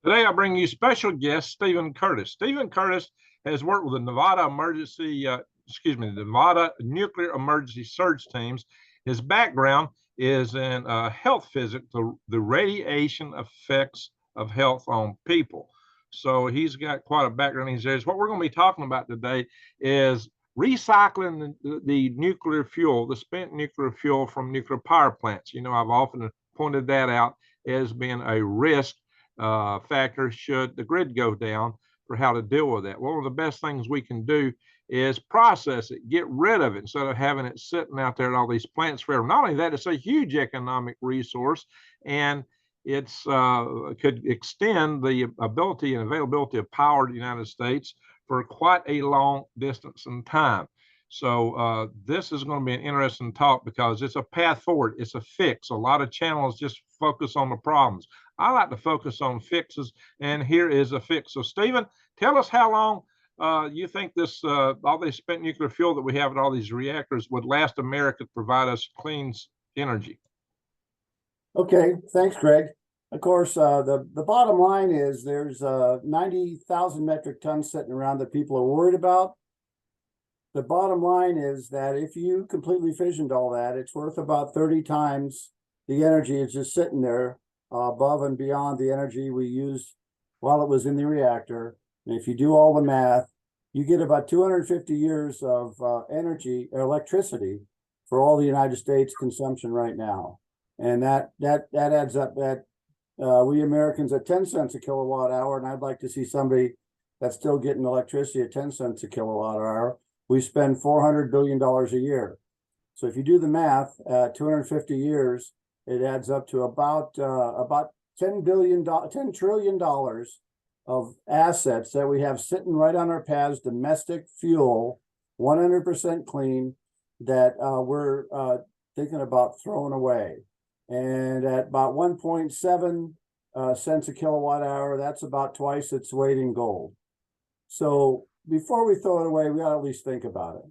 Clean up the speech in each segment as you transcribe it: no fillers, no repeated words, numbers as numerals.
Today, I bring you special guest Stephen Curtis. Stephen Curtis has worked with the Nevada Nuclear Emergency Surge Teams. His background is in health physics, the radiation effects of health on people. So he's got quite a background in these areas. What we're going to be talking about today is recycling the nuclear fuel, the spent nuclear fuel from nuclear power plants. You know, I've often pointed that out as being a risk factor should the grid go down for how to deal with that. One of the best things we can do is process it, get rid of it instead of having it sitting out there at all these plants forever. Not only that, it's a huge economic resource, and it's could extend the ability and availability of power to the United States for quite a long distance in time. So this is going to be an interesting talk because it's a path forward. It's a fix. A lot of channels just focus on the problems. I like to focus on fixes, and here is a fix. So, Stephen, tell us how long you think this all this spent nuclear fuel that we have at all these reactors would last America to provide us clean energy. Okay, thanks, Greg. Of course, the bottom line is there's 90,000 metric tons sitting around that people are worried about. The bottom line is that if you completely fissioned all that, it's worth about 30 times the energy. It's just sitting there above and beyond the energy we used while it was in the reactor. And if you do all the math, you get about 250 years of energy or electricity for all the United States consumption right now. And that adds up that we Americans at 10 cents a kilowatt hour, and I'd like to see somebody that's still getting electricity at 10 cents a kilowatt hour. We spend $400 billion a year. So if you do the math, 250 years, it adds up to about $10 trillion of assets that we have sitting right on our paths, domestic fuel, 100% clean, that we're thinking about throwing away. And at about 1.7 cents a kilowatt hour, that's about twice its weight in gold. So before we throw it away, we ought to at least think about it.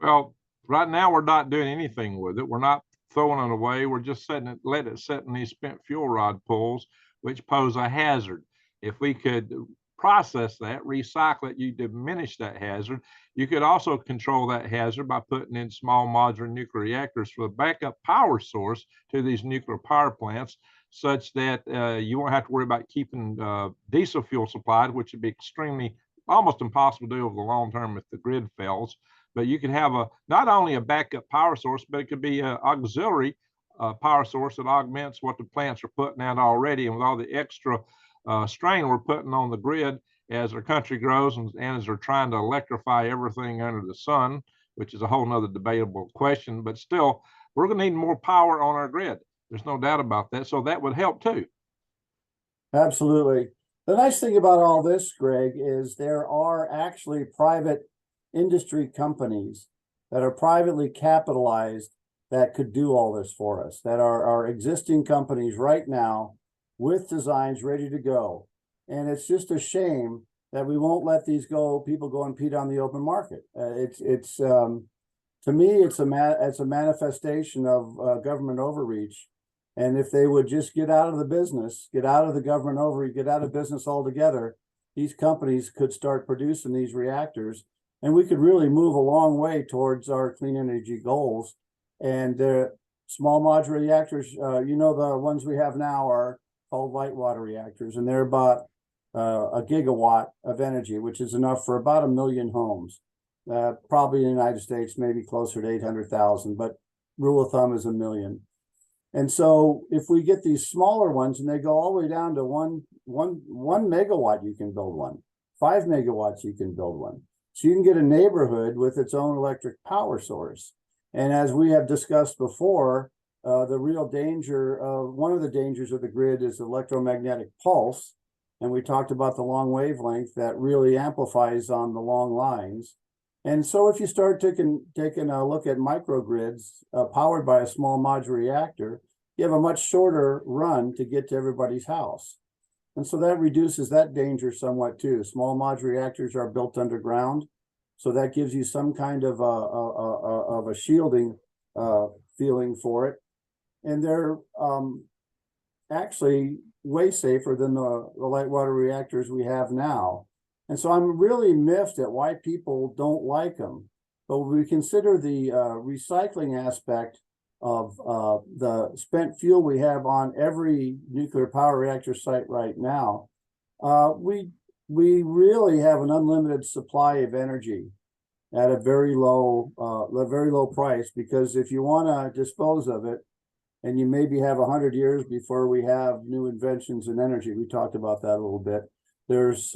Well, right now we're not doing anything with it. We're not throwing it away. We're just let it sit in these spent fuel rod pools, which pose a hazard. If we could process that, recycle it, you diminish that hazard. You could also control that hazard by putting in small modular nuclear reactors for the backup power source to these nuclear power plants, such that you won't have to worry about keeping diesel fuel supplied, which would be almost impossible to do over the long term if the grid fails. But you could have not only a backup power source, but it could be an auxiliary power source that augments what the plants are putting out already. And with all the extra strain we're putting on the grid as our country grows and as they're trying to electrify everything under the sun, which is a whole nother debatable question, but still, we're going to need more power on our grid. There's no doubt about that. So that would help too. Absolutely. The nice thing about all this, Greg, is there are actually private industry companies that are privately capitalized that could do all this for us, that are existing companies right now with designs ready to go. And it's just a shame that we won't let these people go and compete on the open market. To me, it's a manifestation of government overreach. And if they would just get out of the business, get out of the government overreach, get out of business altogether, these companies could start producing these reactors, and we could really move a long way towards our clean energy goals. And the small modular reactors, the ones we have now are called light water reactors, and they're about a gigawatt of energy, which is enough for about 1 million homes. Probably in the United States, maybe closer to 800,000, but rule of thumb is 1 million. And so if we get these smaller ones and they go all the way down to one megawatt, you can build one. 5 megawatts, you can build one. So you can get a neighborhood with its own electric power source. And as we have discussed before, the real danger, one of the dangers of the grid is electromagnetic pulse. And we talked about the long wavelength that really amplifies on the long lines. And so if you start taking a look at microgrids powered by a small modular reactor, you have a much shorter run to get to everybody's house. And so that reduces that danger somewhat too. Small modular reactors are built underground, so that gives you some kind of a shielding feeling for it. And they're actually way safer than the light water reactors we have now. And so I'm really miffed at why people don't like them. But when we consider the recycling aspect of the spent fuel we have on every nuclear power reactor site right now, we really have an unlimited supply of energy at a very low price, because if you want to dispose of it, and you maybe have 100 years before we have new inventions in energy. We talked about that a little bit. There's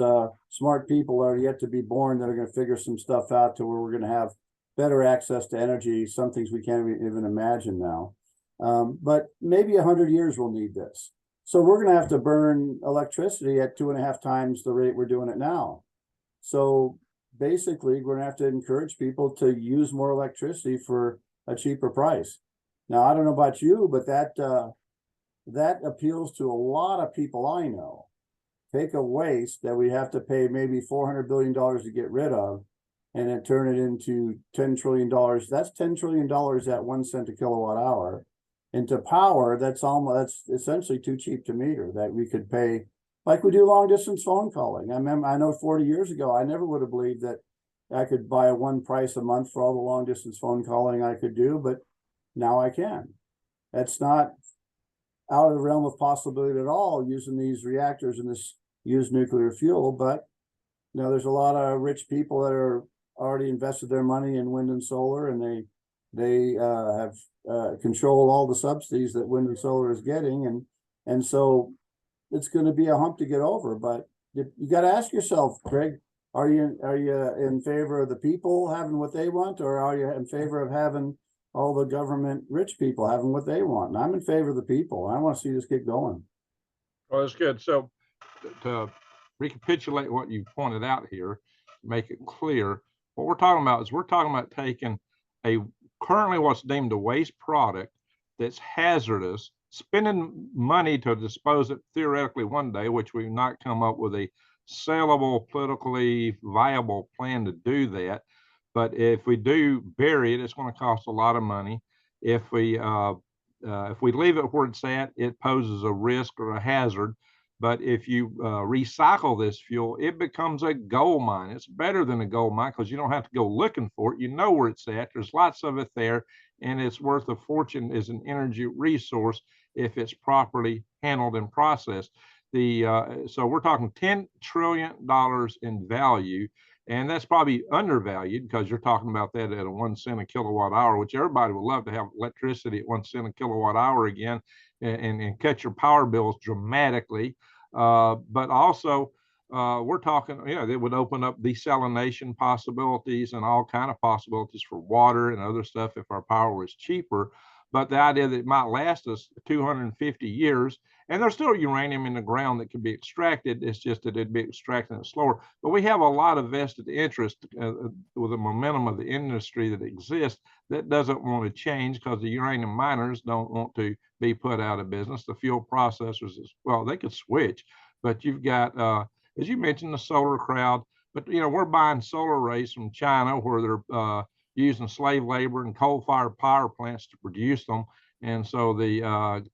smart people that are yet to be born that are going to figure some stuff out to where we're going to have better access to energy, some things we can't even imagine now. But maybe 100 years we'll need this. So we're going to have to burn electricity at 2.5 times the rate we're doing it now. So basically, we're going to have to encourage people to use more electricity for a cheaper price. Now, I don't know about you, but that appeals to a lot of people I know. Take a waste that we have to pay maybe $400 billion to get rid of, and then turn it into $10 trillion. That's $10 trillion at 1 cent a kilowatt hour. Into power, that's essentially too cheap to meter, that we could pay like we do long distance phone calling. I know 40 years ago, I never would have believed that I could buy one price a month for all the long distance phone calling I could do, but now I can. That's not out of the realm of possibility at all, using these reactors and this used nuclear fuel. But there's a lot of rich people that are already invested their money in wind and solar, and they have control all the subsidies that wind and solar is getting, and so it's going to be a hump to get over. But you got to ask yourself, Greg, are you in favor of the people having what they want, or are you in favor of having all the government rich people having what they want? And I'm in favor of the people. I want to see this get going. Well, that's good. So to recapitulate what you pointed out here, make it clear, what we're talking about is we're talking about taking a currently what's deemed a waste product that's hazardous, spending money to dispose it theoretically one day, which we've not come up with a sellable, politically viable plan to do that. But if we do bury it, it's going to cost a lot of money. If we leave it where it's at, it poses a risk or a hazard. But if you recycle this fuel, it becomes a gold mine. It's better than a gold mine because you don't have to go looking for it. You know where it's at. There's lots of it there, and it's worth a fortune as an energy resource if it's properly handled and processed. So we're talking $10 trillion in value. And that's probably undervalued because you're talking about that at a 1 cent a kilowatt hour, which everybody would love to have electricity at 1 cent a kilowatt hour again, and cut your power bills dramatically. But also, we're talking, it would open up desalination possibilities and all kind of possibilities for water and other stuff if our power was cheaper. But the idea that it might last us 250 years, and there's still uranium in the ground that can be extracted. It's just that it'd be extracted slower. But we have a lot of vested interest with the momentum of the industry that exists that doesn't want to change because the uranium miners don't want to be put out of business. The fuel processors, well, they could switch. But you've got, as you mentioned, the solar crowd. But, we're buying solar arrays from China where they're using slave labor and coal-fired power plants to produce them. And so the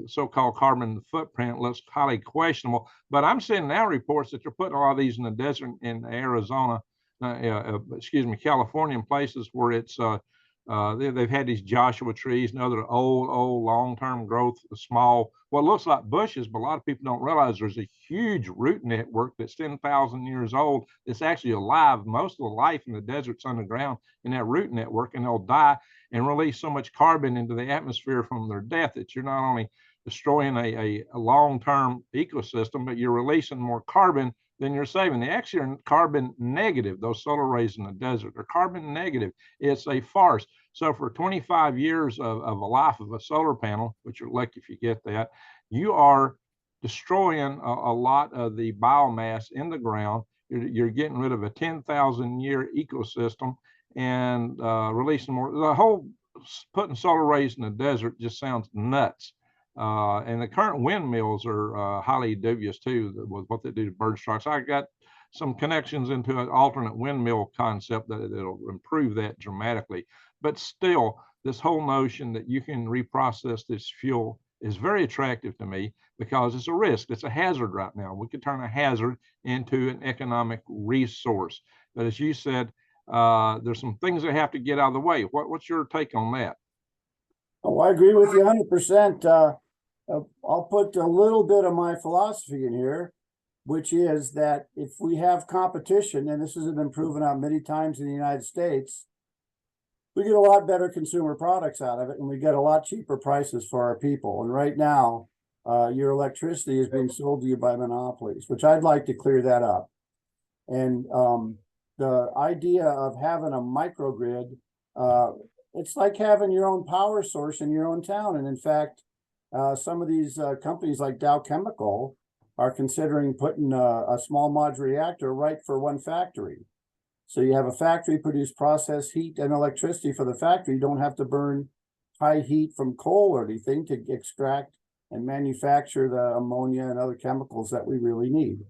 so-called carbon footprint looks highly questionable. But I'm seeing now reports that they're putting a lot of these in the desert in Arizona, California, and places where it's they've had these Joshua trees and other old long-term growth, small, what looks like bushes, but a lot of people don't realize there's a huge root network that's 10,000 years old that's actually alive. Most of the life in the desert's underground in that root network, and they'll die and release so much carbon into the atmosphere from their death that you're not only destroying a long-term ecosystem, but you're releasing more carbon than you're saving. They actually are carbon negative. Those solar arrays in the desert are carbon negative. It's a farce. So for 25 years of a life of a solar panel, which you're lucky if you get that, you are destroying a lot of the biomass in the ground. You're getting rid of a 10,000 year ecosystem and releasing more. The whole putting solar arrays in the desert just sounds nuts. And the current windmills are highly dubious too with what they do to bird strikes. I got some connections into an alternate windmill concept that'll improve that dramatically. But still, this whole notion that you can reprocess this fuel is very attractive to me because it's a risk. It's a hazard right now. We could turn a hazard into an economic resource. But as you said, there's some things that have to get out of the way. What's your take on that? Oh, I agree with you 100%. I'll put a little bit of my philosophy in here, which is that if we have competition, and this has been proven out many times in the United States, we get a lot better consumer products out of it, and we get a lot cheaper prices for our people. And right now, your electricity is being sold to you by monopolies, which I'd like to clear that up. And the idea of having a microgrid, it's like having your own power source in your own town. And in fact, some of these companies like Dow Chemical are considering putting a small modular reactor right for one factory. So you have a factory produce process heat and electricity for the factory. You don't have to burn high heat from coal or anything to extract and manufacture the ammonia and other chemicals that we really need.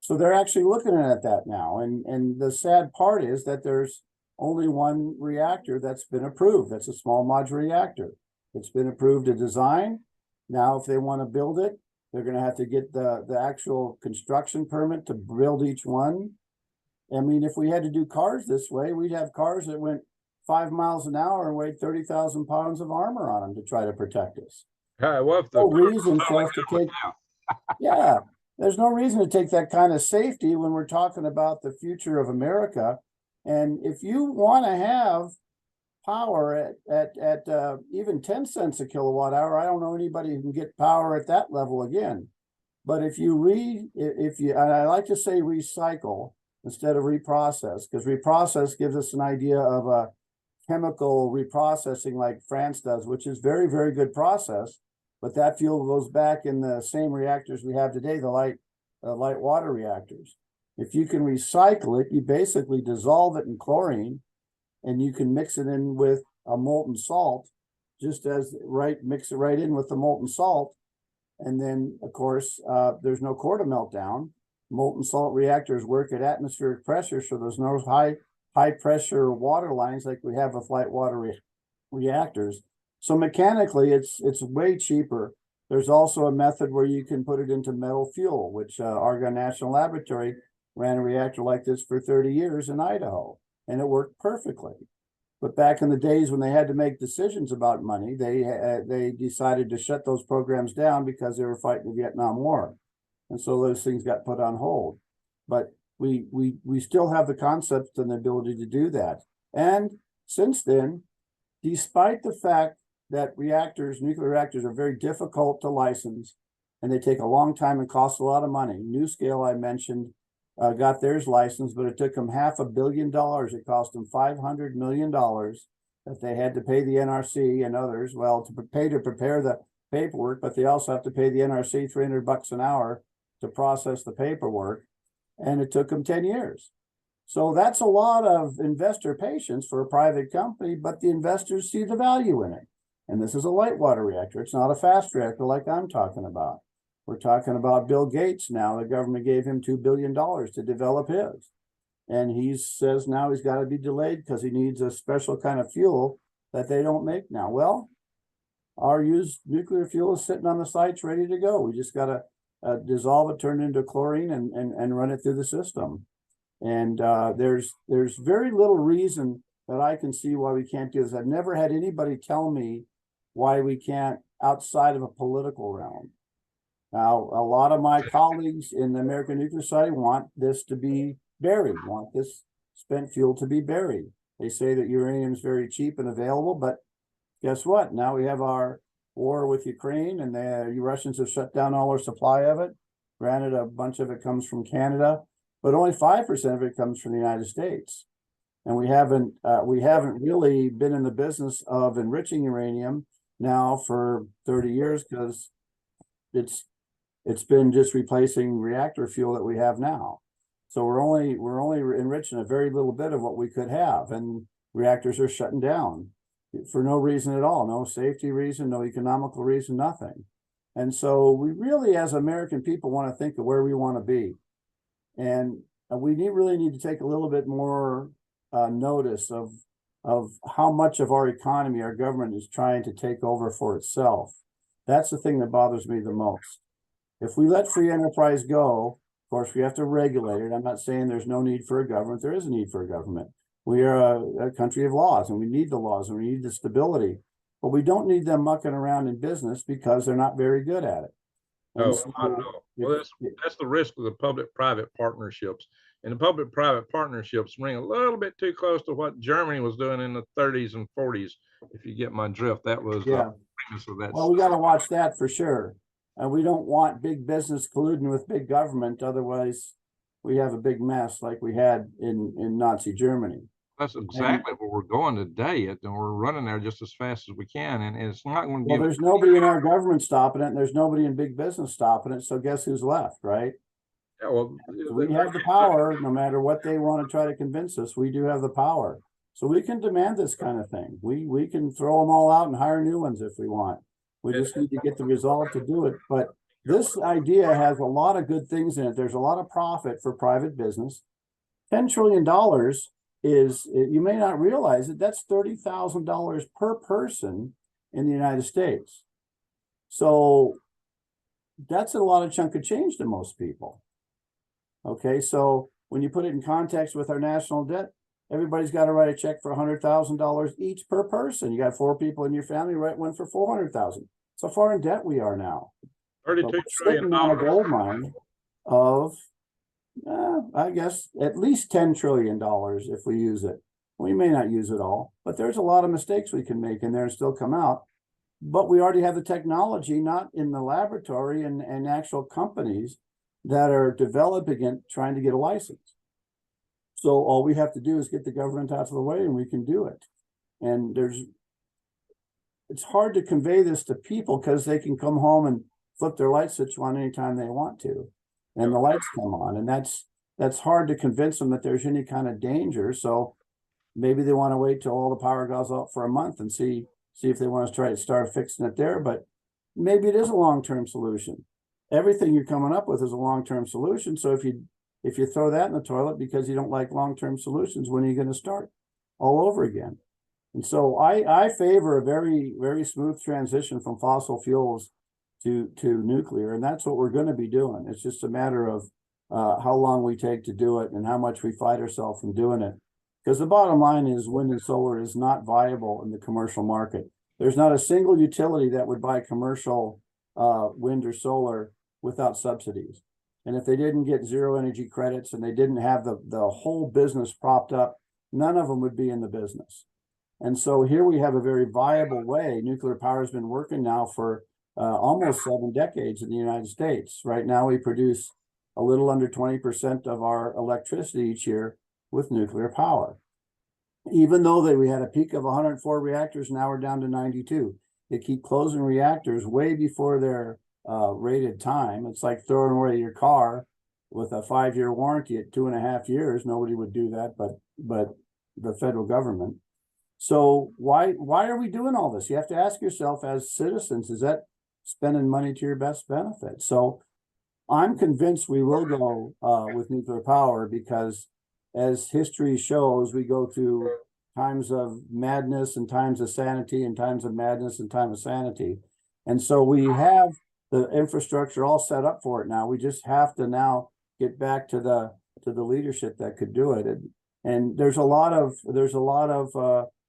So they're actually looking at that now. And the sad part is that there's only one reactor that's been approved. That's a small modular reactor. It's been approved to design. Now, if they want to build it, they're going to have to get the actual construction permit to build each one. I mean, if we had to do cars this way, we'd have cars that went 5 miles an hour and weighed 30,000 pounds of armor on them to try to protect us. Well, no reason for us to take, yeah, there's no reason to take that kind of safety when we're talking about the future of America. And if you want to have power at even 10 cents a kilowatt hour, I don't know anybody who can get power at that level again. But if you and I like to say recycle instead of reprocess, because reprocess gives us an idea of a chemical reprocessing like France does, which is very, very good process. But that fuel goes back in the same reactors we have today, the light water reactors. If you can recycle it, you basically dissolve it in chlorine, and you can mix it in with a molten salt, just as mix it right in with the molten salt. And then, of course, there's no core to melt down. Molten salt reactors work at atmospheric pressure, so there's no high pressure water lines like we have with light water reactors. So mechanically, it's way cheaper. There's also a method where you can put it into metal fuel, which Argonne National Laboratory ran a reactor like this for 30 years in Idaho, and it worked perfectly. But back in the days when they had to make decisions about money, they decided to shut those programs down because they were fighting the Vietnam War. And so those things got put on hold. But we still have the concept and the ability to do that. And since then, despite the fact that nuclear reactors are very difficult to license, and they take a long time and cost a lot of money. NuScale, I mentioned, got theirs licensed, but it took them $500 million. It cost them $500 million that they had to pay the NRC and others, well, to prepare the paperwork, but they also have to pay the NRC $300 an hour to process the paperwork, and it took them 10 years. So that's a lot of investor patience for a private company, but the investors see the value in it. And this is a light water reactor. It's not a fast reactor like I'm talking about. We're talking about Bill Gates now. The government gave him $2 billion to develop his. And he says now he's got to be delayed because he needs a special kind of fuel that they don't make now. Well, our used nuclear fuel is sitting on the sites ready to go. We just got to dissolve it, turn it into chlorine, and run it through the system. And there's very little reason that I can see why we can't do this. I've never had anybody tell me why we can't outside of a political realm. Now, a lot of my colleagues in the American Nuclear Society want this to be buried, want this spent fuel to be buried. They say that uranium is very cheap and available, but guess what? Now we have our war with Ukraine, and the Russians have shut down all our supply of it. Granted, a bunch of it comes from Canada, but only 5% of it comes from the United States. And we haven't really been in the business of enriching uranium now for 30 years because it's been just replacing reactor fuel that we have now. So we're only enriching a very little bit of what we could have, and reactors are shutting down for no reason at all, no safety reason, no economical reason, nothing. And so we really, as American people, want to think of where we want to be. And we really need to take a little bit more notice of how much of our economy our government is trying to take over for itself. That's the thing that bothers me the most. If we let free enterprise go, of course, we have to regulate it. I'm not saying there's no need for a government. There is a need for a government. We are a country of laws, and we need the laws, and we need the stability. But we don't need them mucking around in business because they're not very good at it. And Oh, so I know. Well, that's the risk of the public-private partnerships. And the public-private partnerships ring a little bit too close to what Germany was doing in the 30s and 40s. If you get my drift, that was the yeah. premise of that. Well, we got to watch that for sure. And we don't want big business colluding with big government. Otherwise, we have a big mess like we had in Nazi Germany. That's exactly where we're going today, and we're running there just as fast as we can. And it's not going to Well, give. there's nobody in our government stopping it, and there's nobody in big business stopping it. So guess who's left, right? Yeah, well, So we have the power, no matter what they want to try to convince us. We do have the power, so we can demand this kind of thing. We can throw them all out and hire new ones if we want. We just need to get the resolve to do it. But this idea has a lot of good things in it. There's a lot of profit for private business. $10 trillion is, you may not realize it, that's $30,000 per person in the United States. So that's a lot of chunk of change to most people. Okay, so when you put it in context with our national debt, everybody's got to write a check for $100,000 each per person. You got 4 people in your family, write one for $400,000. So far in debt we are now. 32 trillion on a gold mine of, I guess, at least $10 trillion if we use it. We may not use it all, but there's a lot of mistakes we can make in there and still come out. But we already have the technology, not in the laboratory and actual companies that are developing it, trying to get a license. So all we have to do is get the government out of the way and we can do it. And it's hard to convey this to people because they can come home and flip their light switch on anytime they want to. And the lights come on, and that's hard to convince them that there's any kind of danger. So maybe they want to wait till all the power goes out for a month and see if they want to try to start fixing it there. But maybe it is a long-term solution. Everything you're coming up with is a long-term solution. So if you throw that in the toilet because you don't like long-term solutions, when are you going to start all over again? And so I favor a very, very smooth transition from fossil fuels to nuclear, and that's what we're going to be doing. It's just a matter of how long we take to do it and how much we fight ourselves from doing it. Because the bottom line is wind and solar is not viable in the commercial market. There's not a single utility that would buy commercial wind or solar without subsidies. And if they didn't get zero energy credits and they didn't have the whole business propped up, none of them would be in the business. And so here we have a very viable way. Nuclear power has been working now for almost 7 decades in the United States. Right now, we produce a little under 20% of our electricity each year with nuclear power. Even though we had a peak of 104 reactors, now we're down to 92. They keep closing reactors way before their rated time. It's like throwing away your car with a 5-year warranty at 2.5 years. Nobody would do that, but the federal government. So why are we doing all this? You have to ask yourself as citizens, is that spending money to your best benefit? So I'm convinced we will go with nuclear power because as history shows, we go through times of madness and times of sanity and times of madness and time of sanity. And so we have the infrastructure all set up for it now. We just have to now get back to the leadership that could do it. And there's a lot of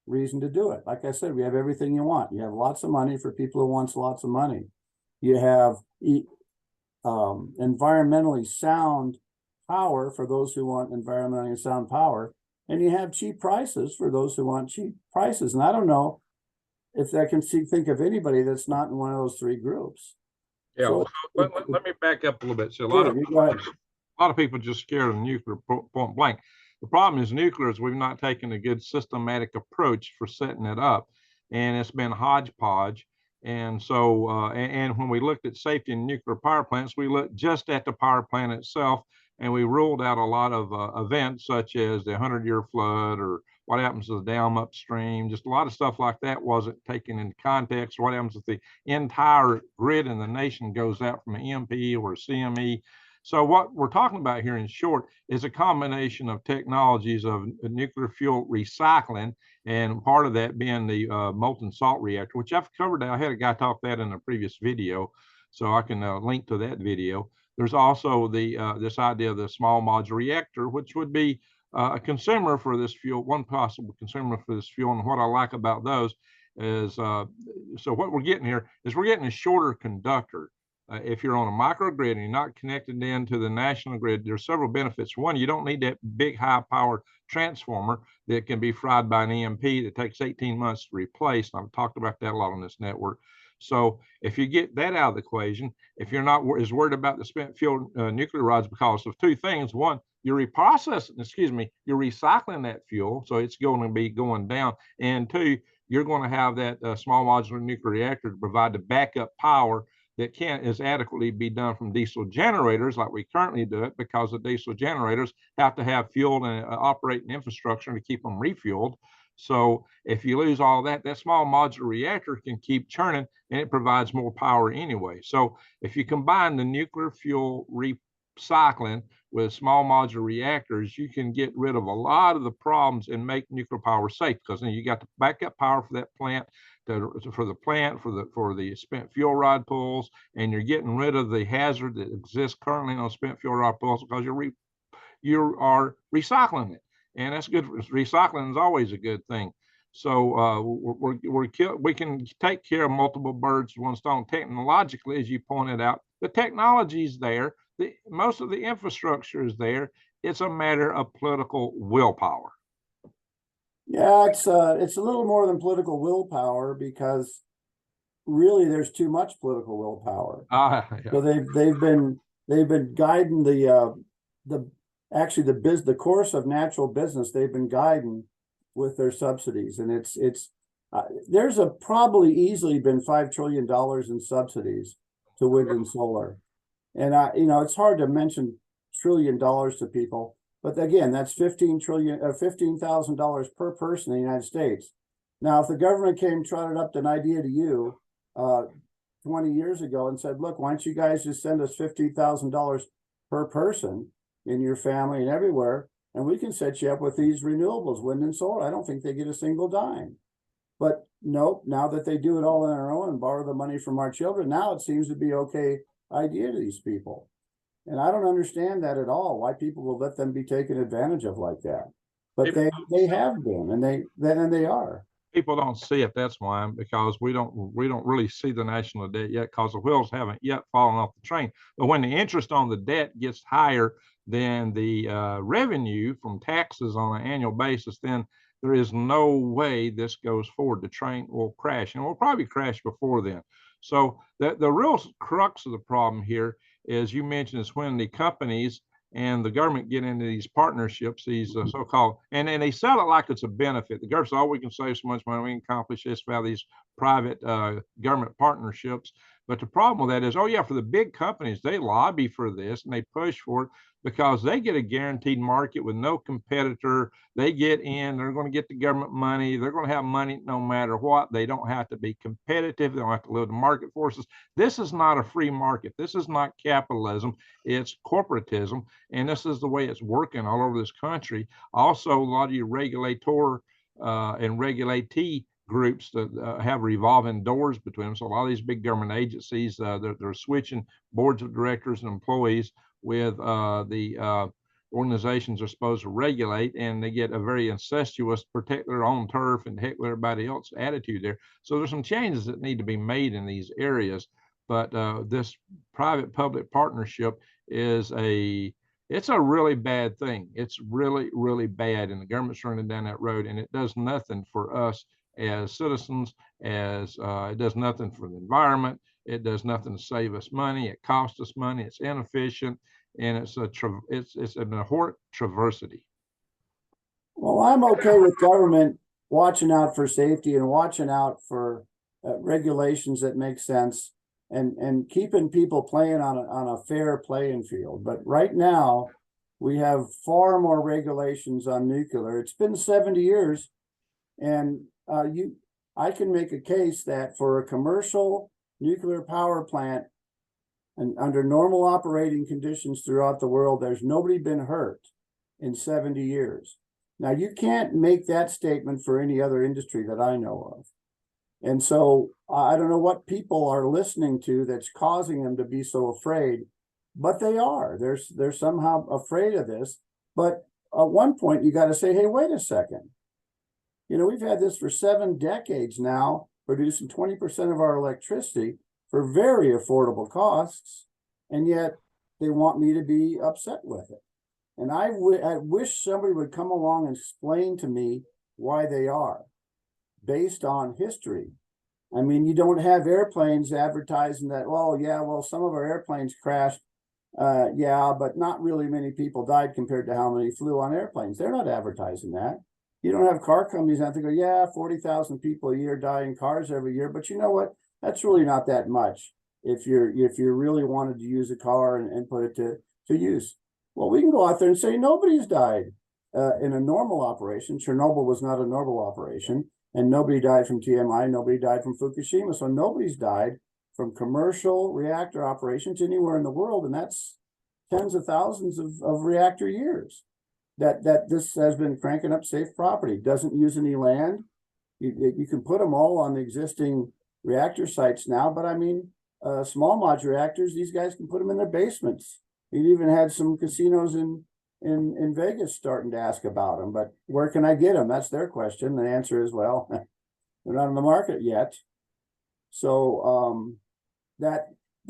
reason to do it. Like I said, we have everything you want. You have lots of money for people who want lots of money. You have environmentally sound power for those who want environmentally sound power, and you have cheap prices for those who want cheap prices. And I don't know if I can think of anybody that's not in one of those 3 groups. Yeah, so, let me back up a little bit. So a lot of people just scared of nuclear point blank. The problem is nuclear is we've not taken a good systematic approach for setting it up, and it's been hodgepodge. And so, and when we looked at safety in nuclear power plants, we looked just at the power plant itself, and we ruled out a lot of events such as the 100-year flood or what happens to the dam upstream. Just a lot of stuff like that wasn't taken into context. What happens if the entire grid in the nation goes out from an EMP or a CME? So what we're talking about here in short is a combination of technologies of nuclear fuel recycling, and part of that being the molten salt reactor, which I've covered. I had a guy talk that in a previous video, so I can link to that video. There's also the this idea of the small modular reactor, which would be a consumer for this fuel, one possible consumer for this fuel. And what I like about those is, so what we're getting here is we're getting a shorter conductor. If you're on a microgrid and you're not connected into the national grid, there's several benefits. One, you don't need that big high power transformer that can be fried by an EMP that takes 18 months to replace. And I've talked about that a lot on this network. So if you get that out of the equation, if you're not as worried about the spent fuel nuclear rods because of two things. One, you're reprocessing, you're recycling that fuel, so it's going to be going down. And two, you're going to have that small modular nuclear reactor to provide the backup power that can't as adequately be done from diesel generators like we currently do it, because the diesel generators have to have fuel and operating infrastructure to keep them refueled. So if you lose all that, that small modular reactor can keep churning and it provides more power anyway. So if you combine the nuclear fuel recycling with small modular reactors, you can get rid of a lot of the problems and make nuclear power safe, because then you got the backup power for that plant, for the spent fuel rod pools, and you're getting rid of the hazard that exists currently on spent fuel rod pools because you are recycling it, and that's good. Recycling is always a good thing. So we can take care of multiple birds with one stone. Technologically, as you pointed out, the technology is there. Most of the infrastructure is there. It's a matter of political willpower. Yeah, it's a little more than political willpower, because really there's too much political willpower. Yeah. So they've been guiding the course of natural business. They've been guiding with their subsidies, and there's probably easily been $5 trillion in subsidies to wind and solar. And it's hard to mention $1 trillion to people, but again, that's $15,000 per person in the United States. Now, if the government trotted up an idea to you 20 years ago and said, look, why don't you guys just send us $15,000 per person in your family and everywhere, and we can set you up with these renewables, wind and solar, I don't think they get a single dime. But nope, now that they do it all on their own and borrow the money from our children, now it seems to be okay idea to these people. And I don't understand that at all, why people will let them be taken advantage of like that. But they have been, and they are. People don't see it. That's why, because we don't really see the national debt yet, because the wheels haven't yet fallen off the train. But when the interest on the debt gets higher than the revenue from taxes on an annual basis, then there is no way this goes forward. The train will crash, and we'll probably crash before then. So the real crux of the problem here, as you mentioned, is when the companies and the government get into these partnerships, these so-called, and they sell it like it's a benefit. The government says, oh, we can save so much money, we can accomplish this by these private government partnerships. But the problem with that is, oh yeah, for the big companies, they lobby for this and they push for it because they get a guaranteed market with no competitor. They get in, they're going to get the government money. They're going to have money no matter what. They don't have to be competitive. They don't have to live the market forces. This is not a free market. This is not capitalism. It's corporatism. And this is the way it's working all over this country. Also, a lot of your regulator and regulatee groups that have revolving doors between them. So a lot of these big government agencies, they're switching boards of directors and employees with the organizations are supposed to regulate, and they get a very incestuous, protect their own turf and heckle everybody else attitude there. So there's some changes that need to be made in these areas. But this private-public partnership is it's a really bad thing. It's really, really bad, and the government's running down that road, and it does nothing for us as citizens, as it does nothing for the environment. It does nothing to save us money. It costs us money. It's inefficient, and it's an abhorrent travesty. Well, I'm okay with government watching out for safety and watching out for regulations that make sense, and keeping people playing on a fair playing field. But right now, we have far more regulations on nuclear. It's been 70 years, and I can make a case that for a commercial nuclear power plant, And under normal operating conditions throughout the world, there's nobody been hurt in 70 years. Now, you can't make that statement for any other industry that I know of. And so I don't know what people are listening to that's causing them to be so afraid, but they are. They're somehow afraid of this. But at one point, you got to say, hey, wait a second. You know, we've had this for 7 decades now, producing 20% of our electricity for very affordable costs, and yet they want me to be upset with it. And I wish somebody would come along and explain to me why they are, based on history. I mean, you don't have airplanes advertising that, well, yeah, well, some of our airplanes crashed. Yeah, but not really many people died compared to how many flew on airplanes. They're not advertising that. You don't have car companies that go, yeah, 40,000 people a year die in cars every year. But you know what? That's really not that much if you really wanted to use a car and put it to use. Well, we can go out there and say nobody's died in a normal operation. Chernobyl was not a normal operation, and nobody died from TMI, nobody died from Fukushima. So nobody's died from commercial reactor operations anywhere in the world, and that's tens of thousands of reactor years that this has been cranking up safe property. Doesn't use any land. You can put them all on the existing reactor sites now, but I mean, small modular reactors, these guys can put them in their basements. We've even had some casinos in Vegas starting to ask about them, but where can I get them? That's their question. The answer is, well, they're not on the market yet. So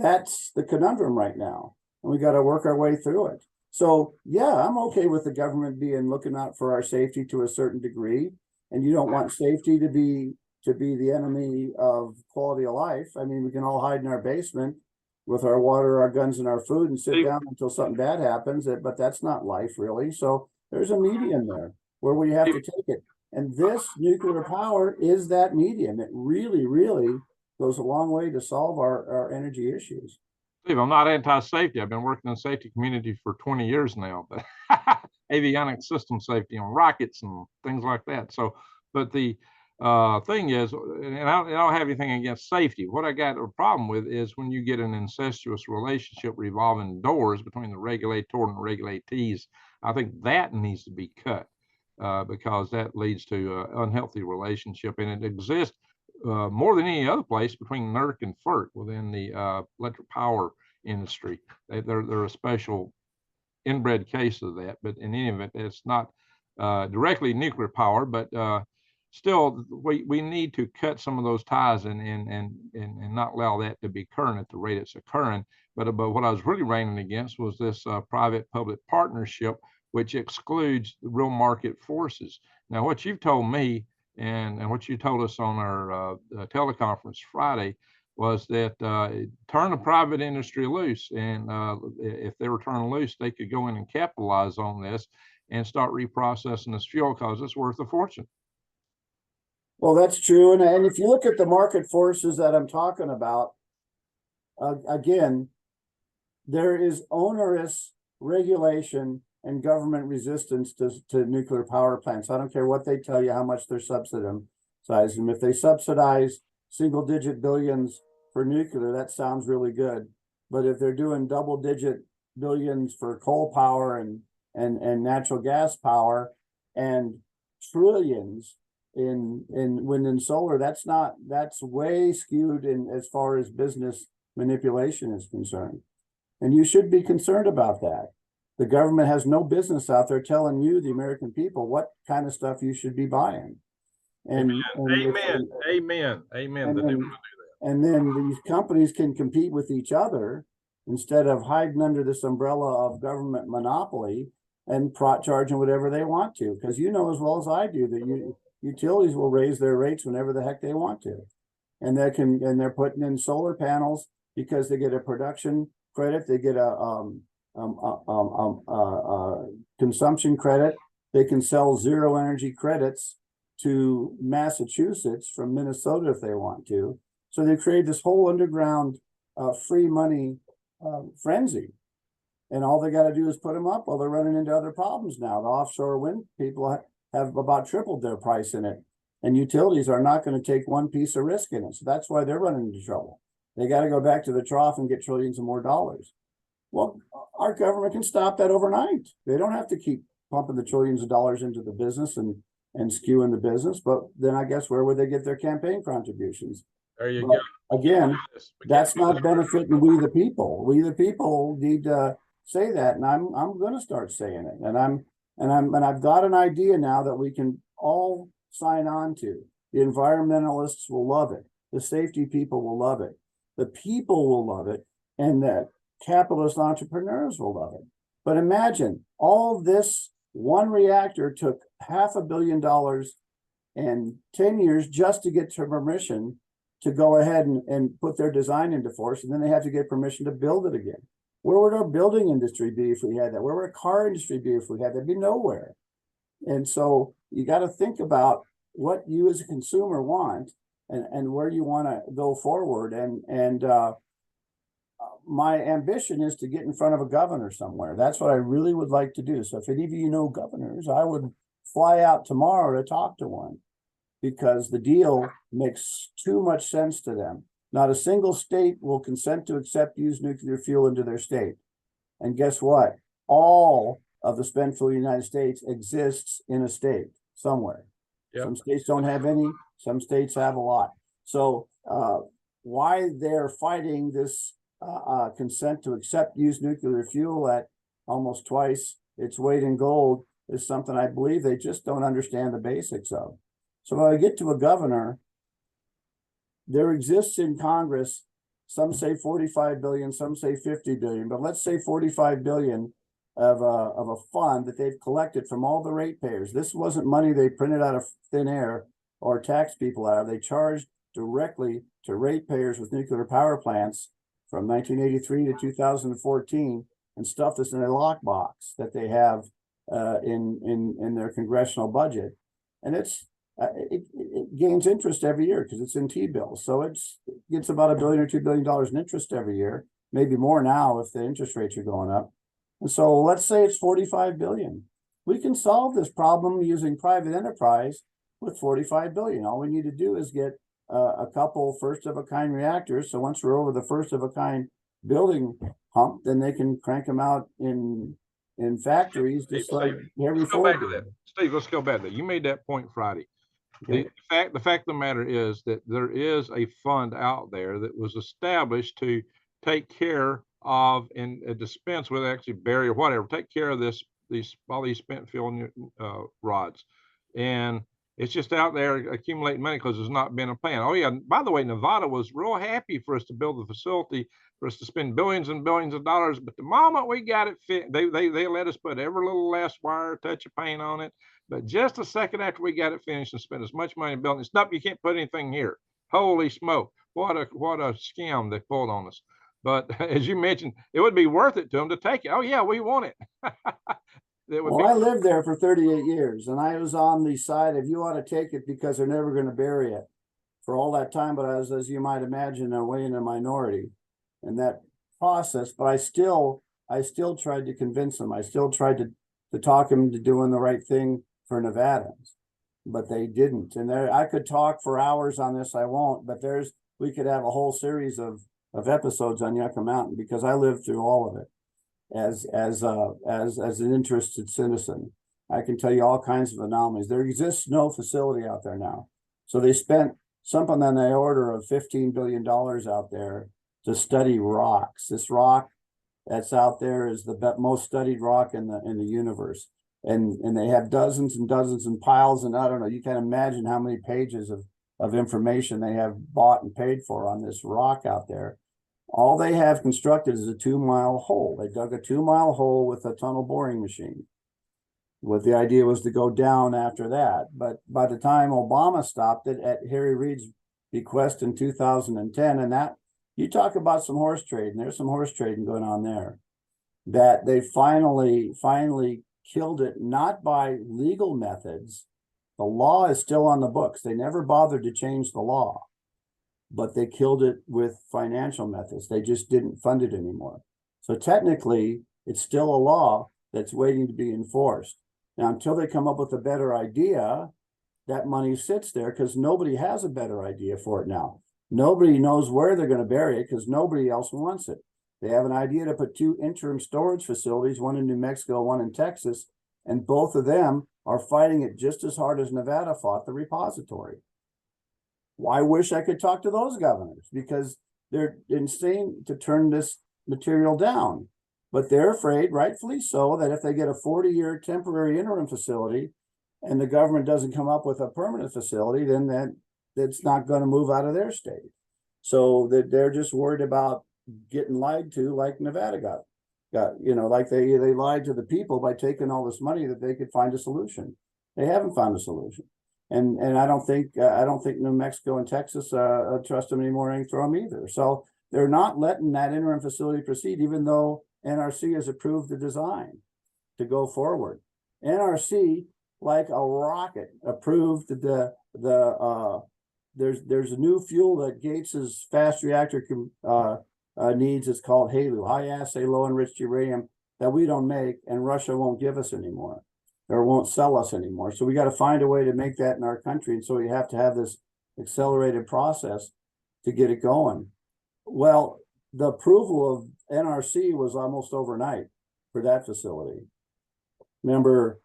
that's the conundrum right now, and we got to work our way through it. So yeah, I'm okay with the government looking out for our safety to a certain degree, and you don't want safety to be the enemy of quality of life. I mean, we can all hide in our basement with our water, our guns, and our food and sit down until something bad happens, but that's not life really. So there's a medium there where we have to take it. And this nuclear power is that medium. It really, really goes a long way to solve our energy issues. Steve, I'm not anti-safety. I've been working in the safety community for 20 years now, but avionics system safety on rockets and things like that. So, but the thing is, and I don't have anything against safety. What I got a problem with is when you get an incestuous relationship revolving doors between the regulator and the regulatees. I think that needs to be cut because that leads to an unhealthy relationship, and it exists more than any other place between NERC and FERC within the electric power industry. They're a special inbred case of that, but in any event, it's not directly nuclear power, but still, we need to cut some of those ties and not allow that to be current at the rate it's occurring. But what I was really raining against was this private-public partnership, which excludes the real market forces. Now, what you've told me and what you told us on our teleconference Friday was that turn the private industry loose, and if they were turned loose, they could go in and capitalize on this and start reprocessing this fuel because it's worth a fortune. Well, that's true. And if you look at the market forces that I'm talking about, again, there is onerous regulation and government resistance to nuclear power plants. I don't care what they tell you, how much they're subsidizing. If they subsidize single-digit billions for nuclear, that sounds really good. But if they're doing double-digit billions for coal power and natural gas power and trillions in wind and solar, that's way skewed in as far as business manipulation is concerned. And you should be concerned about that. The government has no business out there telling you, the American people, what kind of stuff you should be buying. And Amen. And then these companies can compete with each other instead of hiding under this umbrella of government monopoly and charging whatever they want to. Because you know as well as I do that utilities will raise their rates whenever the heck they want to, and they're putting in solar panels because they get a production credit, they get a consumption credit. They can sell zero energy credits to Massachusetts from Minnesota if they want to. So they create this whole underground free money frenzy, and all they got to do is put them up. Well, they're running into other problems now. The offshore wind people have about tripled their price in it, and utilities are not going to take one piece of risk in it. So that's why they're running into trouble. They got to go back to the trough and get trillions of more dollars. Well, our government can stop that overnight. They don't have to keep pumping the trillions of dollars into the business and skewing the business. But then I guess where would they get their campaign contributions? There you But go. again, We can't that's do not this. benefiting we the people. We the people need to say that, and I'm going to start saying it. And I've got an idea now that we can all sign on to. The environmentalists will love it. The safety people will love it. The people will love it, and the capitalist entrepreneurs will love it. But imagine all this one reactor took $500 million and 10 years just to get to permission to go ahead and put their design into force, and then they have to get permission to build it again. Where would our building industry be if we had that? Where would our car industry be if we had that? It'd be nowhere. And so you got to think about what you as a consumer want and where you want to go forward. And my ambition is to get in front of a governor somewhere. That's what I really would like to do. So if any of you know governors, I would fly out tomorrow to talk to one, because the deal makes too much sense to them. Not a single state will consent to accept used nuclear fuel into their state. And guess what? All of the spent fuel in the United States exists in a state somewhere. Yep. Some states don't have any, some states have a lot. So why they're fighting this consent to accept used nuclear fuel at almost twice its weight in gold is something I believe they just don't understand the basics of. So when I get to a governor, there exists in Congress, some say 45 billion, some say 50 billion, but let's say 45 billion of a fund that they've collected from all the ratepayers. This wasn't money they printed out of thin air or taxed people out of. They charged directly to ratepayers with nuclear power plants from 1983 to 2014 and stuff that's in a lockbox that they have in their congressional budget. And it gains interest every year because it's in T-bills. So it gets about $1 billion or $2 billion in interest every year, maybe more now if the interest rates are going up. And so let's say it's 45 billion. We can solve this problem using private enterprise with 45 billion. All we need to do is get a couple first-of-a-kind reactors. So once we're over the first-of-a-kind building hump, then they can crank them out in factories just like every Ford. Steve, let's go back to that. You made that point Friday. Okay. The fact of the matter is that there is a fund out there that was established to take care of and dispense with, actually bury or whatever, take care of all these spent fuel rods. And it's just out there accumulating money because there's not been a plan. Oh yeah, by the way, Nevada was real happy for us to build the facility, for us to spend billions and billions of dollars. But the moment we got it fit, they let us put every little last wire, touch of paint on it. But just a second after we got it finished and spent as much money building it, stop, you can't put anything here. Holy smoke. What a scam they pulled on us. But as you mentioned, it would be worth it to them to take it. Oh yeah, we want it. Well, I lived there for 38 years, and I was on the side of you ought to take it because they're never going to bury it for all that time. But I was, as you might imagine, way in a minority in that process. But I still tried to convince them. I still tried to talk them into doing the right thing for Nevadans, but they didn't. And I could talk for hours on this. I won't. But we could have a whole series of episodes on Yucca Mountain because I lived through all of it. As an interested citizen, I can tell you all kinds of anomalies. There exists no facility out there now. So they spent something on the order of $15 billion out there to study rocks. This rock that's out there is the most studied rock in the universe. And they have dozens and dozens and piles, and I don't know, you can imagine how many pages of information they have bought and paid for on this rock out there. All they have constructed is a 2-mile hole. They dug a 2-mile hole with a tunnel boring machine. What the idea was to go down after that. But by the time Obama stopped it at Harry Reid's bequest in 2010, and that, you talk about some horse trading, there's some horse trading going on there, that they finally killed it, not by legal methods. The law is still on the books. They never bothered to change the law, but they killed it with financial methods. They just didn't fund it anymore. So technically, it's still a law that's waiting to be enforced. Now, until they come up with a better idea, that money sits there because nobody has a better idea for it now. Nobody knows where they're going to bury it because nobody else wants it. They have an idea to put 2 interim storage facilities, one in New Mexico, one in Texas, and both of them are fighting it just as hard as Nevada fought the repository. Well, I wish I could talk to those governors because they're insane to turn this material down. But they're afraid, rightfully so, that if they get a 40-year temporary interim facility and the government doesn't come up with a permanent facility, then that's not going to move out of their state. So that they're just worried about getting lied to like Nevada got, like they lied to the people by taking all this money that they could find a solution. They haven't found a solution. And I don't think New Mexico and Texas trust them anymore and throw them either. So they're not letting that interim facility proceed, even though NRC has approved the design to go forward. NRC, like a rocket, approved there's a new fuel that Gates's fast reactor needs. It's called HALEU, high assay low enriched uranium, that we don't make and Russia won't give us anymore or won't sell us anymore. So we got to find a way to make that in our country. And so you have to have this accelerated process to get it going. Well, the approval of NRC was almost overnight for that facility. Remember,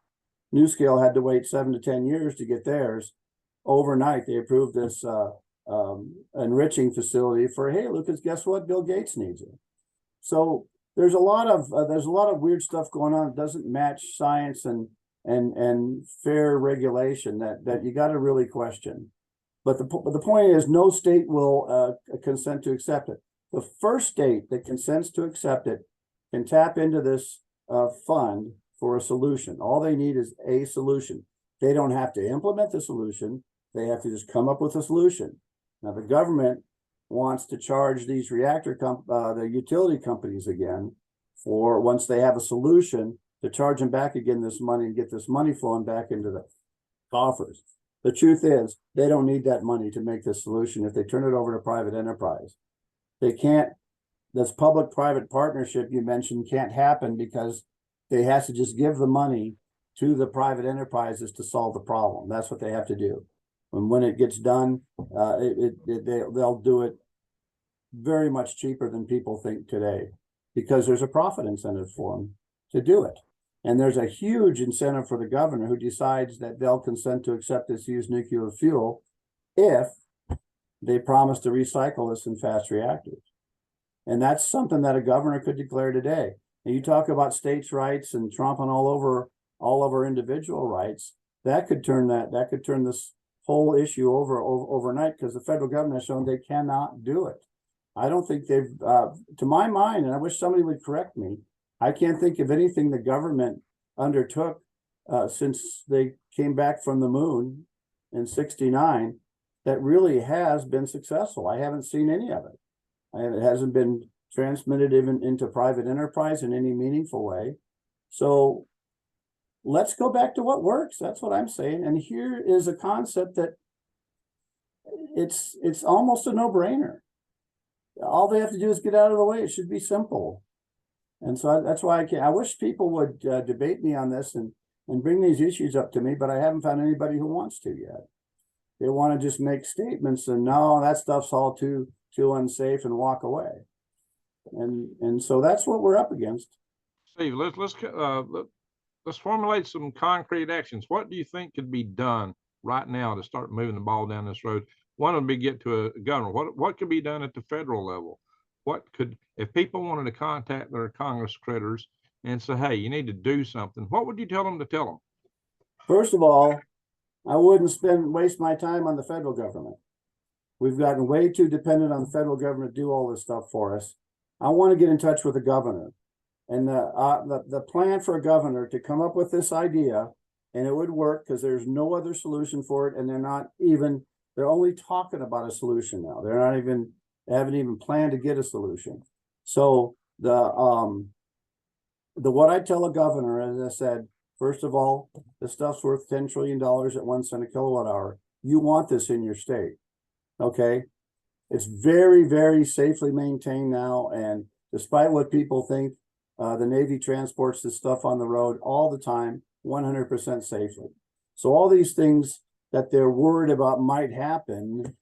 NuScale had to wait 7 to 10 years to get theirs. Overnight, they approved this enriching facility for HALEU because guess what? Bill Gates needs it. So there's a lot of weird stuff going on that doesn't match science and fair regulation that you got to really question. But the point is, no state will consent to accept it. The first state that consents to accept it can tap into this fund for a solution. All they need is a solution. They don't have to implement the solution. They have to just come up with a solution. Now, the government wants to charge these the utility companies again for, once they have a solution, to charge them back again this money and get this money flowing back into the coffers. The truth is, they don't need that money to make this solution if they turn it over to private enterprise. They can't, this public-private partnership you mentioned can't happen because they have to just give the money to the private enterprises to solve the problem. That's what they have to do. And when it gets done, they'll do it very much cheaper than people think today because there's a profit incentive for them to do it. And there's a huge incentive for the governor who decides that they'll consent to accept this used nuclear fuel if they promise to recycle this in fast reactors. And that's something that a governor could declare today. And you talk about states' rights and tromping all over individual rights. That could turn this whole issue overnight because the federal government has shown they cannot do it. I don't think they've, to my mind, and I wish somebody would correct me, I can't think of anything the government undertook since they came back from the moon in '69 that really has been successful. I haven't seen any of it. It hasn't been transmitted even into private enterprise in any meaningful way. So let's go back to what works. That's what I'm saying. And here is a concept that it's almost a no-brainer. All they have to do is get out of the way. It should be simple. And so that's why I wish people would debate me on this and bring these issues up to me, but I haven't found anybody who wants to yet. They want to just make statements and no, that stuff's all too unsafe and walk away. And so that's what we're up against. Steve, let's formulate some concrete actions. What do you think could be done right now to start moving the ball down this road? One would be get to a governor. What could be done at the federal level? If people wanted to contact their Congress critters and say, hey, you need to do something, what would you tell them to tell them? First of all, I wouldn't waste my time on the federal government. We've gotten way too dependent on the federal government to do all this stuff for us. I want to get in touch with the governor. And the plan for a governor to come up with this idea, and it would work because there's no other solution for it, and they're only talking about a solution now. They haven't even planned to get a solution. So what I tell a governor, as I said, first of all, the stuff's worth $10 trillion at 1 cent a kilowatt hour. You want this in your state, okay? It's very, very safely maintained now, and despite what people think, the Navy transports this stuff on the road all the time, 100% safely. So all these things that they're worried about might happen,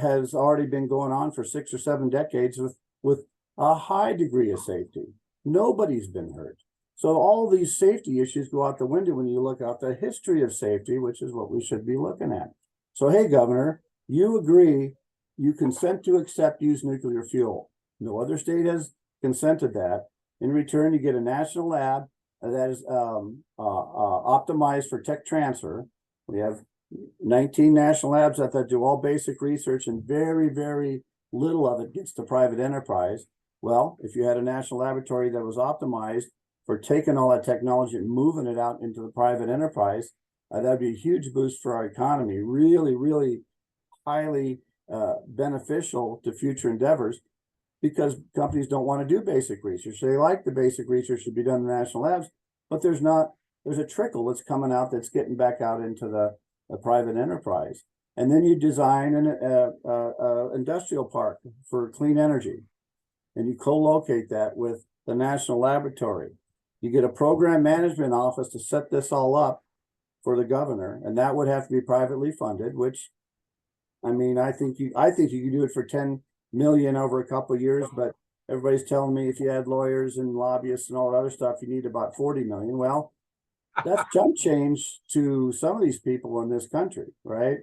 has already been going on for 6 or 7 decades with a high degree of safety. Nobody's been hurt. So all these safety issues go out the window when you look at the history of safety, which is what we should be looking at. So, hey, Governor, you agree, you consent to accept use nuclear fuel. No other state has consented that. In return, you get a national lab that is optimized for tech transfer. We have 19 national labs that do all basic research, and very, very little of it gets to private enterprise. Well, if you had a national laboratory that was optimized for taking all that technology and moving it out into the private enterprise, that'd be a huge boost for our economy. Really, really highly beneficial to future endeavors, because companies don't want to do basic research. They like the basic research to be done in the national labs, but there's a trickle that's coming out that's getting back out into the private enterprise. And then you design an industrial park for clean energy, and you co-locate that with the national laboratory. You get a program management office to set this all up for the governor, and that would have to be privately funded, which, I mean, I think you can do it for 10 million over a couple of years, but everybody's telling me if you add lawyers and lobbyists and all that other stuff, you need about 40 million. Well, that's chump change to some of these people in this country, right?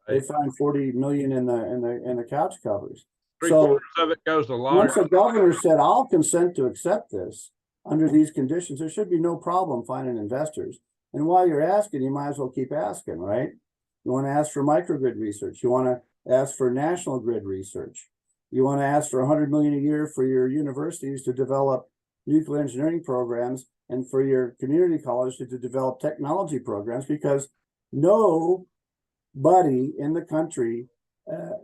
They find 40 million in the couch covers. So of it goes to once lawyers. the governor said, I'll consent to accept this under these conditions, there should be no problem finding investors. And while you're asking, you might as well keep asking, right? You want to ask for microgrid research. You want to ask for national grid research. You want to ask for 100 million a year for your universities to develop nuclear engineering programs, and for your community college to develop technology programs, because nobody in the country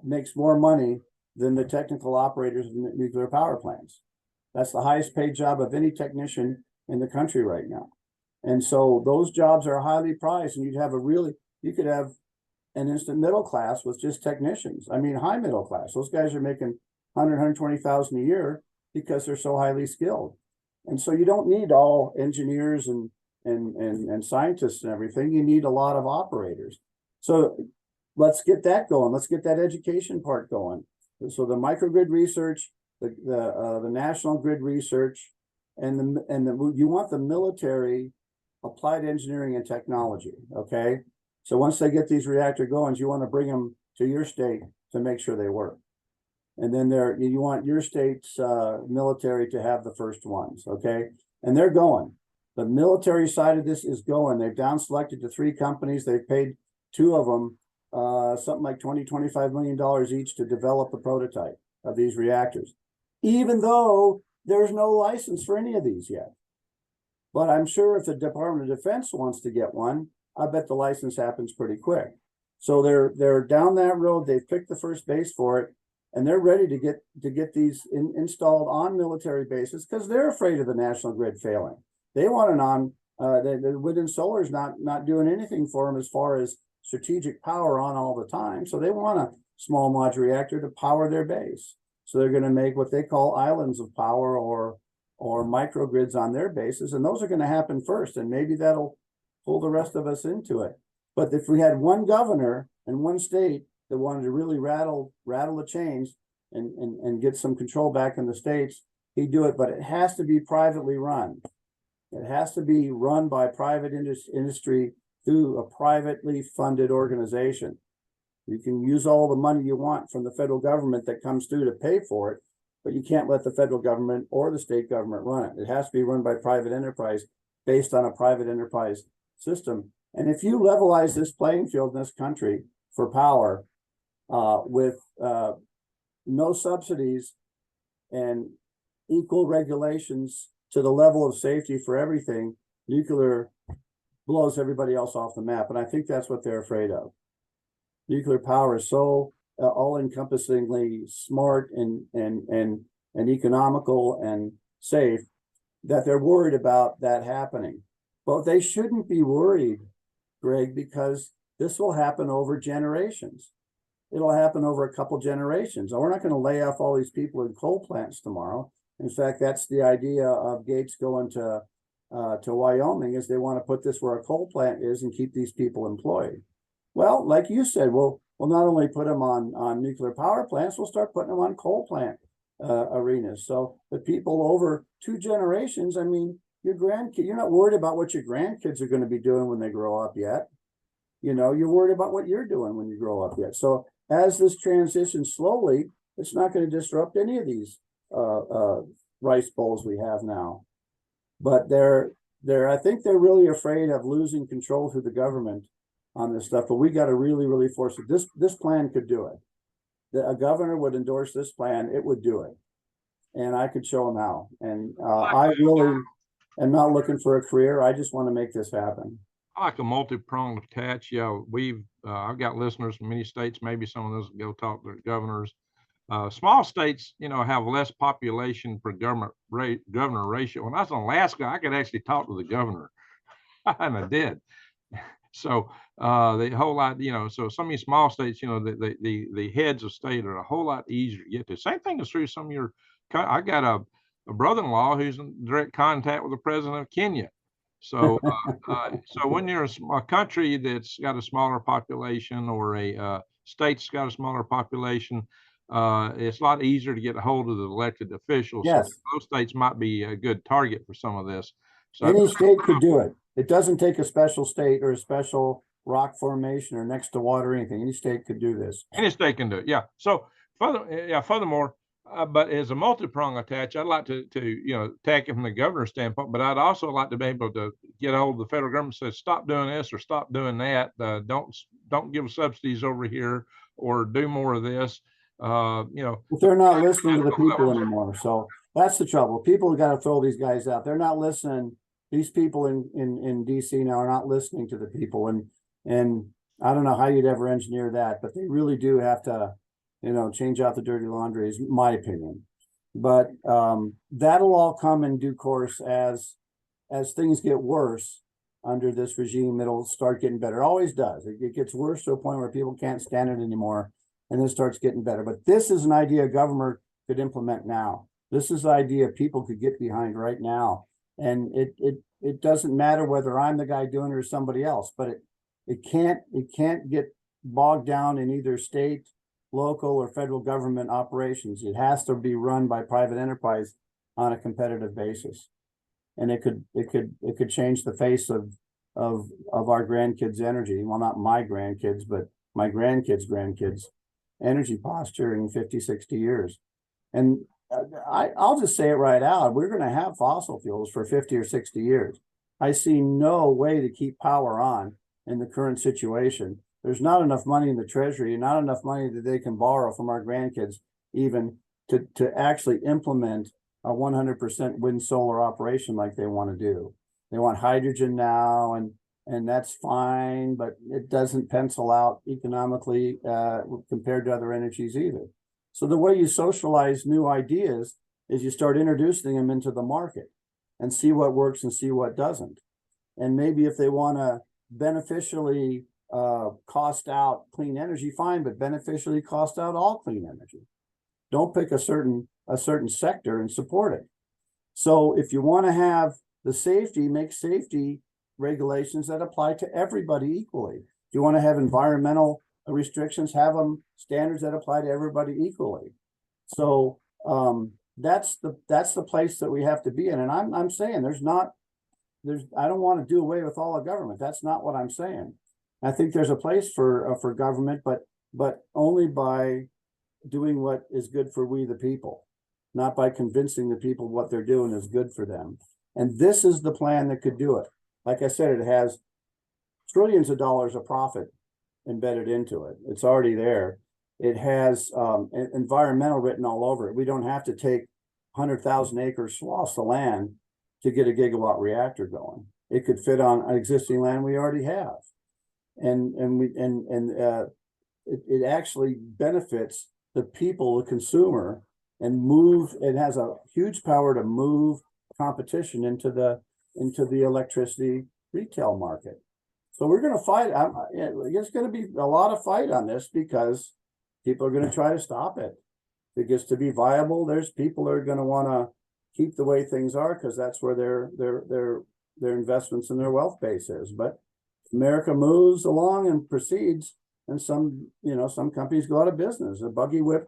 makes more money than the technical operators of nuclear power plants. That's the highest paid job of any technician in the country right now. And so those jobs are highly prized, and you could have an instant middle class with just technicians. I mean, high middle class. Those guys are making 120,000 a year because they're so highly skilled. And so you don't need all engineers and scientists and everything. You need a lot of operators. So let's get that going. Let's get that education part going. So the microgrid research, the national grid research, and you want the military applied engineering and technology. Okay. So once they get these reactor goings, you want to bring them to your state to make sure they work. And then you want your state's military to have the first ones, okay? And they're going. The military side of this is going. They've down selected to 3 companies. They've paid 2 of them something like $25 million each to develop the prototype of these reactors, even though there's no license for any of these yet. But I'm sure if the Department of Defense wants to get one, I bet the license happens pretty quick. So they're down that road. They've picked the first base for it, and they're ready to get these installed on military bases, because they're afraid of the national grid failing. They want the wind and solar is not doing anything for them as far as strategic power on all the time. So they want a small modular reactor to power their base. So they're going to make what they call islands of power or microgrids on their bases, and those are going to happen first, and maybe that'll pull the rest of us into it. But if we had one governor and one state that wanted to really rattle a change and get some control back in the states, he'd do it. But it has to be privately run. It has to be run by private industry through a privately funded organization. You can use all the money you want from the federal government that comes through to pay for it, but you can't let the federal government or the state government run it. It has to be run by private enterprise based on a private enterprise system. And if you levelize this playing field in this country for power, with no subsidies and equal regulations to the level of safety for everything, nuclear blows everybody else off the map. And I think that's what they're afraid of. Nuclear power is so all-encompassingly smart and economical and safe that they're worried about that happening. But they shouldn't be worried, Greg, because this will happen over generations. It'll happen over a couple generations. We're not going to lay off all these people in coal plants tomorrow. In fact, that's the idea of Gates going to Wyoming, is they want to put this where a coal plant is and keep these people employed. Well, like you said, well, we'll not only put them on nuclear power plants, we'll start putting them on coal plant arenas. So the people over 2 generations, I mean, your grandkid, you're not worried about what your grandkids are going to be doing when they grow up yet. You know, you're worried about what you're doing when you grow up yet. So as this transitions slowly, it's not going to disrupt any of these rice bowls we have now. But I think they're really afraid of losing control through the government on this stuff. But we got to really force it. This plan could do it. A governor would endorse this plan, it would do it. And I could show them how. And I really am not looking for a career. I just want to make this happen. I like a multi-pronged attach. Yeah, I've got listeners from many states. Maybe some of those go talk to governors. Small states, have less population per governor ratio. When I was in Alaska, I could actually talk to the governor, and I did. So the whole lot, so some of these small states, the heads of state are a whole lot easier to get to. Same thing is true. Some of your, I got a brother-in-law who's in direct contact with the president of Kenya. So, so when you're a country that's got a smaller population, or a state's got a smaller population, it's a lot easier to get a hold of the elected officials. Yes. So those states might be a good target for some of this. So any state could do it. It doesn't take a special state or a special rock formation or next to water or anything. Any state could do this. Any state can do it. Yeah. So furthermore, but as a multi-prong attach, I'd like to attack it from the governor's standpoint, but I'd also like to be able to get a hold of the federal government and say, stop doing this or stop doing that. Don't give subsidies over here, or do more of this. But they're not listening to the people anymore. So that's the trouble. People got to throw these guys out. They're not listening. These people in DC now are not listening to the people. And I don't know how you'd ever engineer that, but they really do have to, change out the dirty laundry, is my opinion. But that'll all come in due course as things get worse under this regime. It'll start getting better. It always does. It gets worse to a point where people can't stand it anymore, and then it starts getting better. But this is an idea a government could implement now. This is an idea people could get behind right now. And it doesn't matter whether I'm the guy doing it or somebody else, but it can't get bogged down in either state, local, or federal government operations. It has to be run by private enterprise on a competitive basis. And it could change the face of our grandkids' energy. Well, not my grandkids, but my grandkids' energy posture in 50, 60 years. And I'll just say it right out. We're going to have fossil fuels for 50 or 60 years. I see no way to keep power on in the current situation. There's not enough money in the treasury, not enough money that they can borrow from our grandkids even to actually implement a 100% wind solar operation like they want to do. They want hydrogen now, and that's fine, but it doesn't pencil out economically compared to other energies either. So the way you socialize new ideas is you start introducing them into the market and see what works and see what doesn't. And maybe if they want to beneficially cost out clean energy, fine, but beneficially cost out all clean energy. Don't pick a certain sector and support it. So if you want to have the safety, make safety regulations that apply to everybody equally. If you want to have environmental restrictions, have them standards that apply to everybody equally. So that's the place that we have to be in. And I'm saying I don't want to do away with all of government. That's not what I'm saying. I think there's a place for government, but only by doing what is good for we the people, not by convincing the people what they're doing is good for them. And this is the plan that could do it. Like I said, it has trillions of dollars of profit embedded into it. It's already there. It has environmental written all over it. We don't have to take 100,000 acre swaths of land to get a gigawatt reactor going. It could fit on existing land we already have. And it actually benefits the people, the consumer, and it has a huge power to move competition into the electricity retail market. So we're going to fight. It's going to be a lot of fight on this because people are going to try to stop it. If it gets to be viable, there's people that are going to want to keep the way things are because that's where their investments and their wealth base is. But America moves along and proceeds, and some companies go out of business. A buggy whip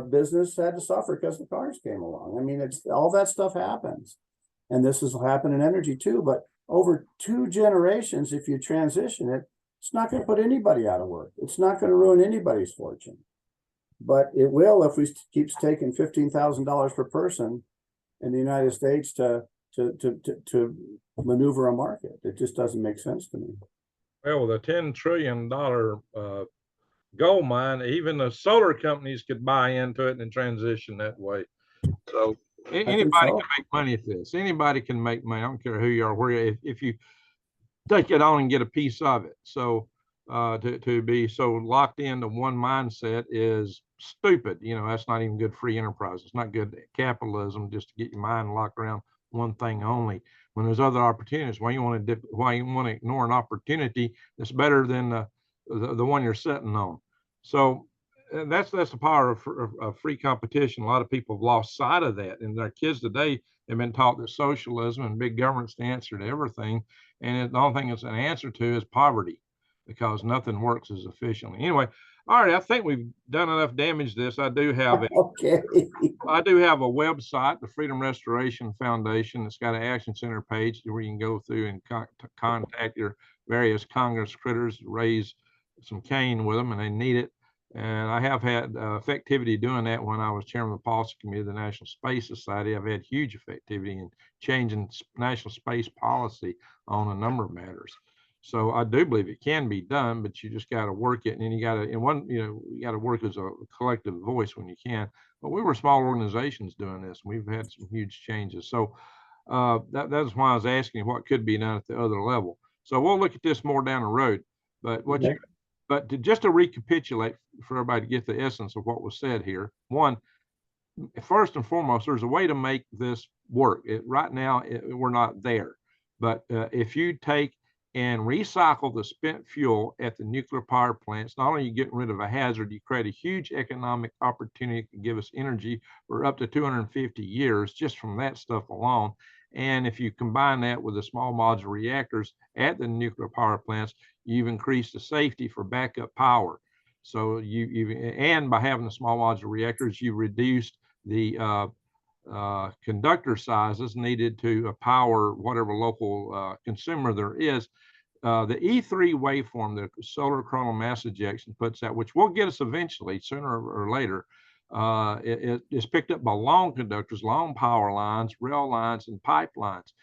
business had to suffer because the cars came along. I mean, it's all that stuff happens, and this has happened in energy too. But over 2 generations, if you transition it, it's not going to put anybody out of work. It's not going to ruin anybody's fortune, but it will if we keeps taking $15,000 per person in the United States to maneuver a market. It just doesn't make sense to me. Well, with a $10 trillion gold mine, even the solar companies could buy into it and transition that way. So anybody can make money at this. Anybody can make money. I don't care who you are, where you, if you take it on and get a piece of it. So to be so locked into one mindset is stupid. You know, that's not even good free enterprise. It's not good capitalism just to get your mind locked around one thing only when there's other opportunities. Why you want to ignore an opportunity that's better than the one you're sitting on? So that's the power of free competition. A lot of people have lost sight of that, and their kids today have been taught that socialism and big government's the answer to everything, and the only thing it's an answer to is poverty, because nothing works as efficiently. Anyway, all right, I think we've done enough damage to this. I do have a website, the Freedom Restoration Foundation. It's got an Action Center page where you can go through and contact your various Congress critters to raise some cane with them, and they need it. And I have had effectivity doing that when I was chairman of the policy committee of the National Space Society. I've had huge effectivity in changing national space policy on a number of matters. So I do believe it can be done, but you just got to work it, and then you got to, you got to work as a collective voice when you can. But we were small organizations doing this, and we've had some huge changes. So that's why I was asking what could be done at the other level. So we'll look at this more down the road. But just to recapitulate for everybody to get the essence of what was said here. One, first and foremost, there's a way to make this work. Right now, we're not there. But if you take and recycle the spent fuel at the nuclear power plants, not only are you getting rid of a hazard, you create a huge economic opportunity to give us energy for up to 250 years just from that stuff alone. And if you combine that with the small modular reactors at the nuclear power plants, you've increased the safety for backup power. So and by having the small modular reactors, you reduced the conductor sizes needed to power whatever local consumer there is. The E3 waveform, the solar coronal mass ejection puts out, which will get us eventually, sooner or later, it is picked up by long conductors, long power lines, rail lines, and pipelines.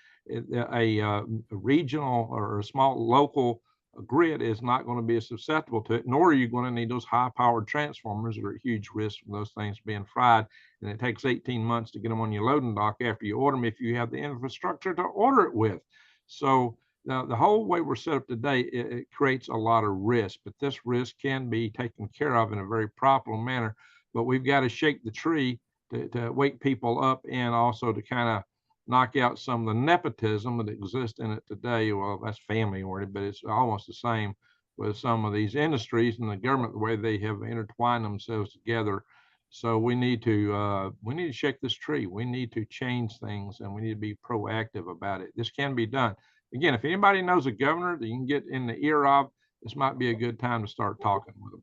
A regional or a small local grid is not going to be as susceptible to it, nor are you going to need those high-powered transformers that are at huge risk from those things being fried. And it takes 18 months to get them on your loading dock after you order them if you have the infrastructure to order it with. So now, the whole way we're set up today, it creates a lot of risk, but this risk can be taken care of in a very profitable manner. But we've got to shake the tree to wake people up, and also to kind of knock out some of the nepotism that exists in it today. Well, that's family oriented, but it's almost the same with some of these industries and the government, the way they have intertwined themselves together. So we need to shake this tree. We need to change things, and we need to be proactive about it. This can be done. Again, if anybody knows a governor that you can get in the ear of, this might be a good time to start talking with them.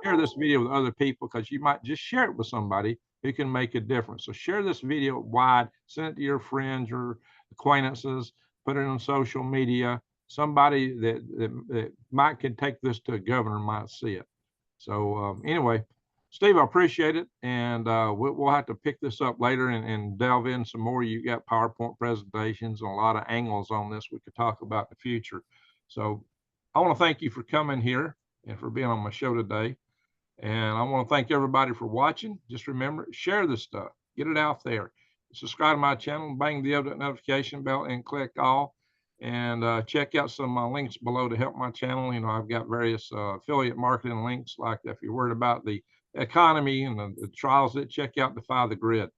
Share this video with other people, because you might just share it with somebody who can make a difference. So share this video wide, send it to your friends or acquaintances, put it on social media. Somebody that might can take this to a governor might see it. So anyway, Steve, I appreciate it, and we'll have to pick this up later and delve in some more. You got PowerPoint presentations and a lot of angles on this we could talk about in the future. So I want to thank you for coming here and for being on my show today. And I want to thank everybody for watching. Just remember, share this stuff, get it out there. Subscribe to my channel, bang the notification bell, and click all. And check out some of my links below to help my channel. You know, I've got various affiliate marketing links, like if you're worried about the economy and the trials, that check out Defy the Grid,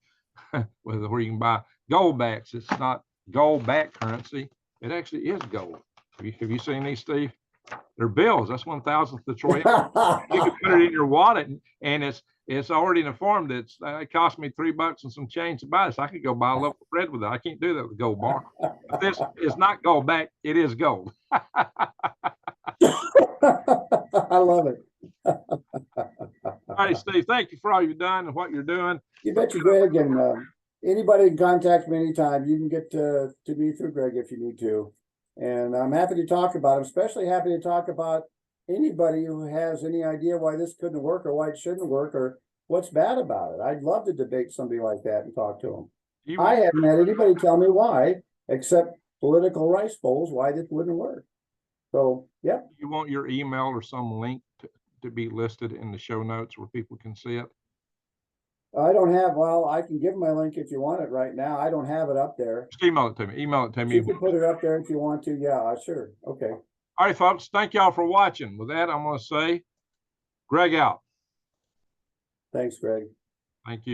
where you can buy gold backs. It's not gold back currency. It actually is gold. Have you seen these, Steve? They're bills. That's 1,000th Detroit. You can put it in your wallet, and it's already in a form that's it cost me $3 and some change to buy. So I could go buy a loaf of bread with it. I can't do that with gold bar. But this is not gold back. It is gold. I love it. All right, Steve, thank you for all you've done and what you're doing. You bet you, Greg, and anybody can contact me anytime. You can get to me through Greg if you need to. And I'm happy to talk about it. I'm especially happy to talk about anybody who has any idea why this couldn't work or why it shouldn't work or what's bad about it. I'd love to debate somebody like that and talk to them. I haven't had anybody tell me why, except political rice bowls, why this wouldn't work. So, yeah. You want your email or some link to be listed in the show notes where people can see it? I don't have, well, I can give my link if you want it right now. I don't have it up there. Just email it to me. Email it to me. You can put it up there if you want to. Yeah, sure. Okay. All right, folks. Thank y'all for watching. With that, I'm going to say, Greg out. Thanks, Greg. Thank you.